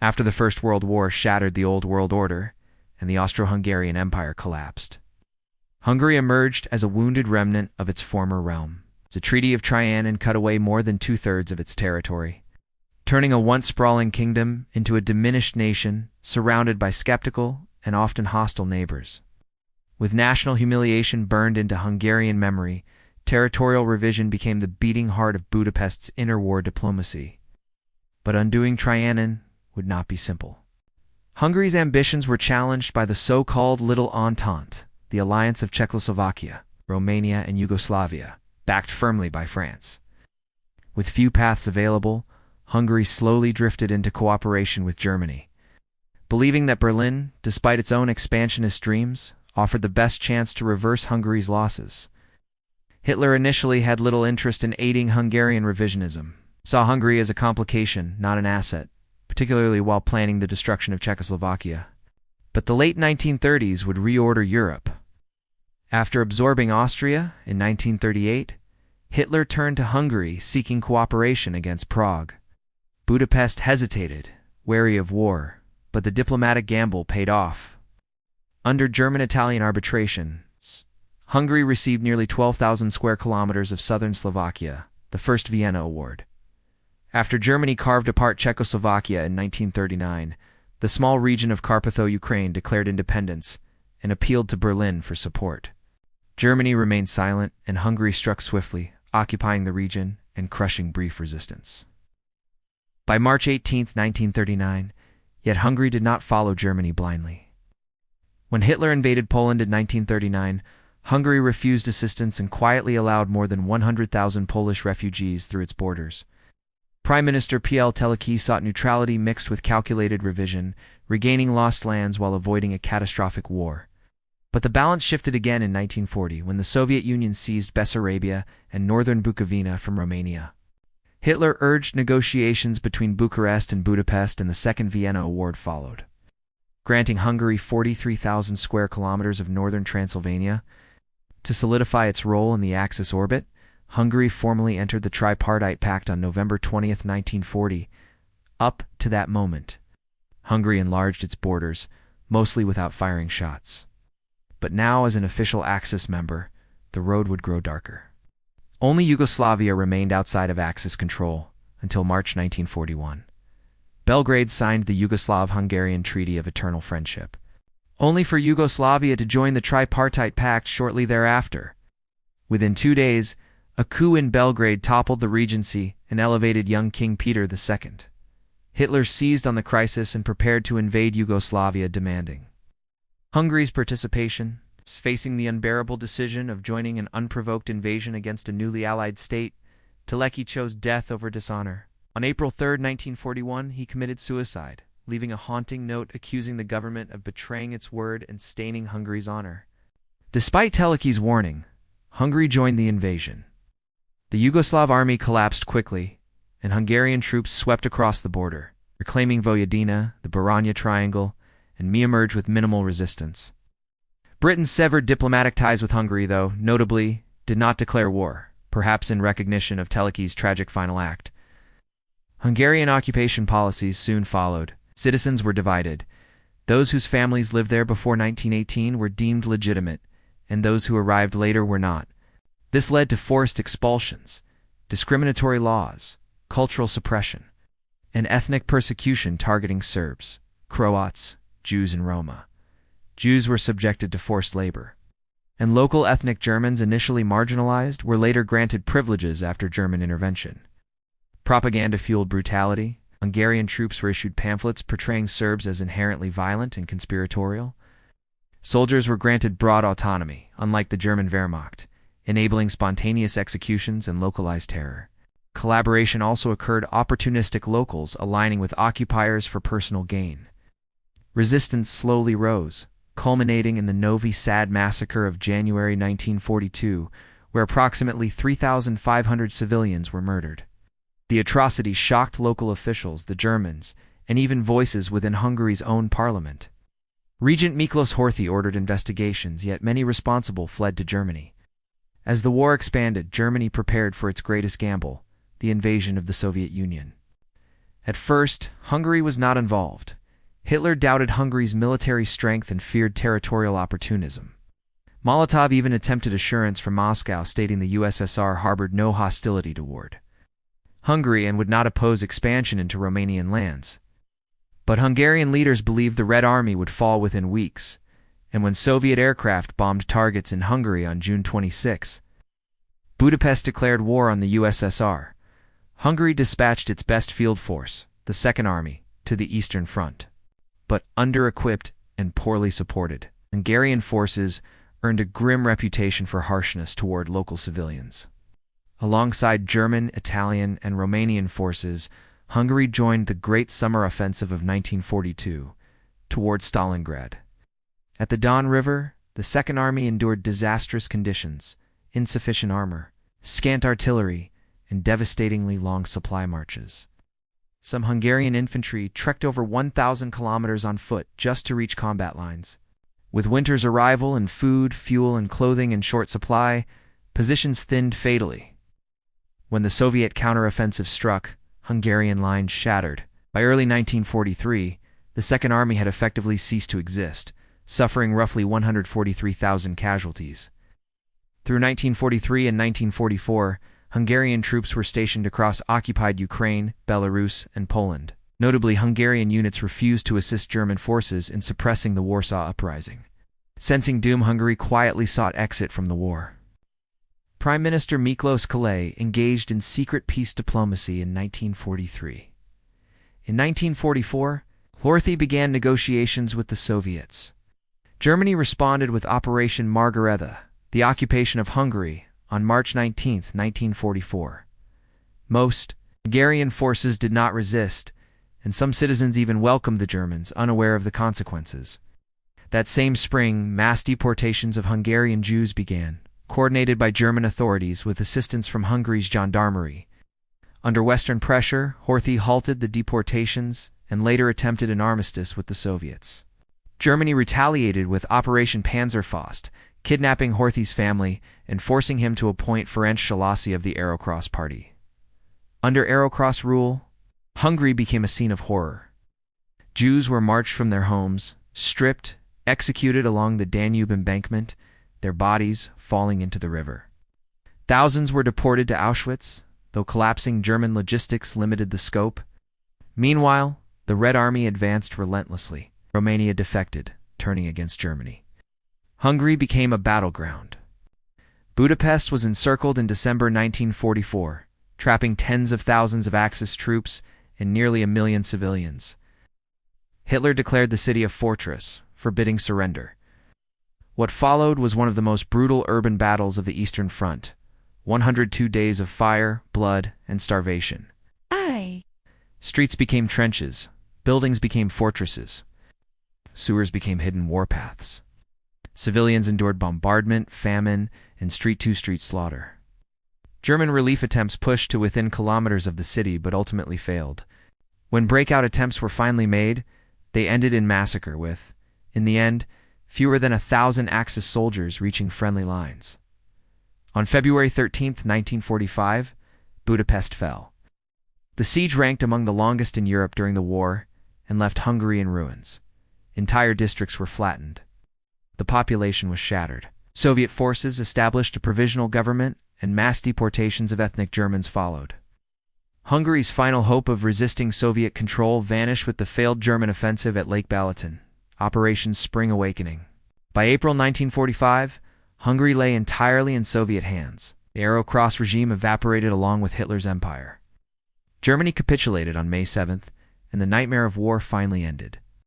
after the First World War shattered the old world order and the Austro-Hungarian Empire collapsed. Hungary emerged as a wounded remnant of its former realm. The Treaty of Trianon cut away more than two-thirds of its territory, turning a once sprawling kingdom into a diminished nation surrounded by skeptical and often hostile neighbors. With national humiliation burned into Hungarian memory, territorial revision became the beating heart of Budapest's interwar diplomacy. But undoing Trianon would not be simple. Hungary's ambitions were challenged by the so-called Little Entente, the alliance of Czechoslovakia, Romania, and Yugoslavia, backed firmly by France. With few paths available, Hungary slowly drifted into cooperation with Germany, believing that Berlin, despite its own expansionist dreams, offered the best chance to reverse Hungary's losses. Hitler initially had little interest in aiding Hungarian revisionism, saw Hungary as a complication, not an asset, particularly while planning the destruction of Czechoslovakia. But the late 1930s would reorder Europe. After absorbing Austria in 1938, Hitler turned to Hungary seeking cooperation against Prague. Budapest hesitated, wary of war, but the diplomatic gamble paid off. Under German-Italian arbitration, Hungary received nearly 12,000 square kilometers of southern Slovakia, the First Vienna Award. After Germany carved apart Czechoslovakia in 1939, the small region of Carpatho-Ukraine declared independence and appealed to Berlin for support. Germany remained silent, and Hungary struck swiftly, occupying the region and crushing brief resistance. By March 18, 1939, yet Hungary did not follow Germany blindly. When Hitler invaded Poland in 1939, Hungary refused assistance and quietly allowed more than 100,000 Polish refugees through its borders. Prime Minister Pál Teleki sought neutrality mixed with calculated revision, regaining lost lands while avoiding a catastrophic war. But the balance shifted again in 1940 when the Soviet Union seized Bessarabia and northern Bukovina from Romania. Hitler urged negotiations between Bucharest and Budapest, and the Second Vienna Award followed, granting Hungary 43,000 square kilometers of northern Transylvania. To solidify its role in the Axis orbit, Hungary formally entered the Tripartite Pact on November 20, 1940. Up to that moment, Hungary enlarged its borders, mostly without firing shots. But now, as an official Axis member, the road would grow darker. Only Yugoslavia remained outside of Axis control until March 1941. Belgrade signed the Yugoslav-Hungarian Treaty of Eternal Friendship, only for Yugoslavia to join the Tripartite Pact shortly thereafter. Within 2 days, a coup in Belgrade toppled the regency and elevated young King Peter II. Hitler seized on the crisis and prepared to invade Yugoslavia, demanding Hungary's participation, facing the unbearable decision of joining an unprovoked invasion against a newly allied state. Teleki chose death over dishonor. On April 3, 1941, he committed suicide, leaving a haunting note accusing the government of betraying its word and staining Hungary's honor. Despite Teleki's warning, Hungary joined the invasion. The Yugoslav army collapsed quickly, and Hungarian troops swept across the border, reclaiming Vojvodina, the Baranya Triangle, and emerged with minimal resistance. Britain severed diplomatic ties with Hungary, though, notably, did not declare war, perhaps in recognition of Teleki's tragic final act. Hungarian occupation policies soon followed. Citizens were divided. Those whose families lived there before 1918 were deemed legitimate, and those who arrived later were not. This led to forced expulsions, discriminatory laws, cultural suppression, and ethnic persecution targeting Serbs, Croats, Jews, and Roma. Jews were subjected to forced labor, and local ethnic Germans initially marginalized were later granted privileges after German intervention. Propaganda-fueled brutality. Hungarian troops were issued pamphlets portraying Serbs as inherently violent and conspiratorial. Soldiers were granted broad autonomy, unlike the German Wehrmacht, enabling spontaneous executions and localized terror. Collaboration also occurred, opportunistic locals aligning with occupiers for personal gain. Resistance slowly rose, culminating in the Novi Sad massacre of January 1942, where approximately 3,500 civilians were murdered. The atrocity shocked local officials, the Germans, and even voices within Hungary's own parliament. Regent Miklos Horthy ordered investigations, yet many responsible fled to Germany. As the war expanded, Germany prepared for its greatest gamble, the invasion of the Soviet Union. At first, Hungary was not involved. Hitler doubted Hungary's military strength and feared territorial opportunism. Molotov even attempted assurance from Moscow stating the USSR harbored no hostility toward Hungary and would not oppose expansion into Romanian lands. But Hungarian leaders believed the Red Army would fall within weeks, and when Soviet aircraft bombed targets in Hungary on June 26, Budapest declared war on the USSR. Hungary dispatched its best field force, the Second Army, to the Eastern Front. But under-equipped and poorly supported, Hungarian forces earned a grim reputation for harshness toward local civilians. Alongside German, Italian, and Romanian forces, Hungary joined the Great Summer Offensive of 1942 toward Stalingrad. At the Don River, the Second Army endured disastrous conditions, insufficient armor, scant artillery, and devastatingly long supply marches. Some Hungarian infantry trekked over 1,000 kilometers on foot just to reach combat lines. With winter's arrival and food, fuel, and clothing in short supply, positions thinned fatally. When the Soviet counteroffensive struck, Hungarian lines shattered. By early 1943, the Second Army had effectively ceased to exist, suffering roughly 143,000 casualties. Through 1943 and 1944, Hungarian troops were stationed across occupied Ukraine, Belarus, and Poland. Notably, Hungarian units refused to assist German forces in suppressing the Warsaw Uprising. Sensing doom, Hungary quietly sought exit from the war. Prime Minister Miklos Kálay engaged in secret peace diplomacy in 1943. In 1944, Horthy began negotiations with the Soviets. Germany responded with Operation Margaretha, the occupation of Hungary, on March 19, 1944. Most Hungarian forces did not resist, and some citizens even welcomed the Germans, unaware of the consequences. That same spring, mass deportations of Hungarian Jews began, coordinated by German authorities with assistance from Hungary's gendarmerie. Under Western pressure, Horthy halted the deportations and later attempted an armistice with the Soviets. Germany retaliated with Operation Panzerfaust, kidnapping Horthy's family and forcing him to appoint Ferenc Szalasi of the Arrow-Cross Party. Under Arrow-Cross rule, Hungary became a scene of horror. Jews were marched from their homes, stripped, executed along the Danube embankment, their bodies falling into the river. Thousands were deported to Auschwitz, though collapsing German logistics limited the scope. Meanwhile, the Red Army advanced relentlessly. Romania defected, turning against Germany. Hungary became a battleground. Budapest was encircled in December 1944, trapping tens of thousands of Axis troops and nearly 1 million civilians. Hitler declared the city a fortress, forbidding surrender. What followed was one of the most brutal urban battles of the Eastern Front, 102 days of fire, blood, and starvation. Streets became trenches, buildings became fortresses, sewers became hidden warpaths. Civilians endured bombardment, famine, and street-to-street slaughter. German relief attempts pushed to within kilometers of the city but ultimately failed. When breakout attempts were finally made, they ended in massacre with, in the end, fewer than 1,000 Axis soldiers reaching friendly lines. On February 13, 1945, Budapest fell. The siege ranked among the longest in Europe during the war and left Hungary in ruins. Entire districts were flattened. The population was shattered. Soviet forces established a provisional government, and mass deportations of ethnic Germans followed. Hungary's final hope of resisting Soviet control vanished with the failed German offensive at Lake Balaton, Operation Spring Awakening. By April 1945, Hungary lay entirely in Soviet hands. The Arrow-Cross regime evaporated along with Hitler's empire. Germany capitulated on May 7th, and the nightmare of war finally ended.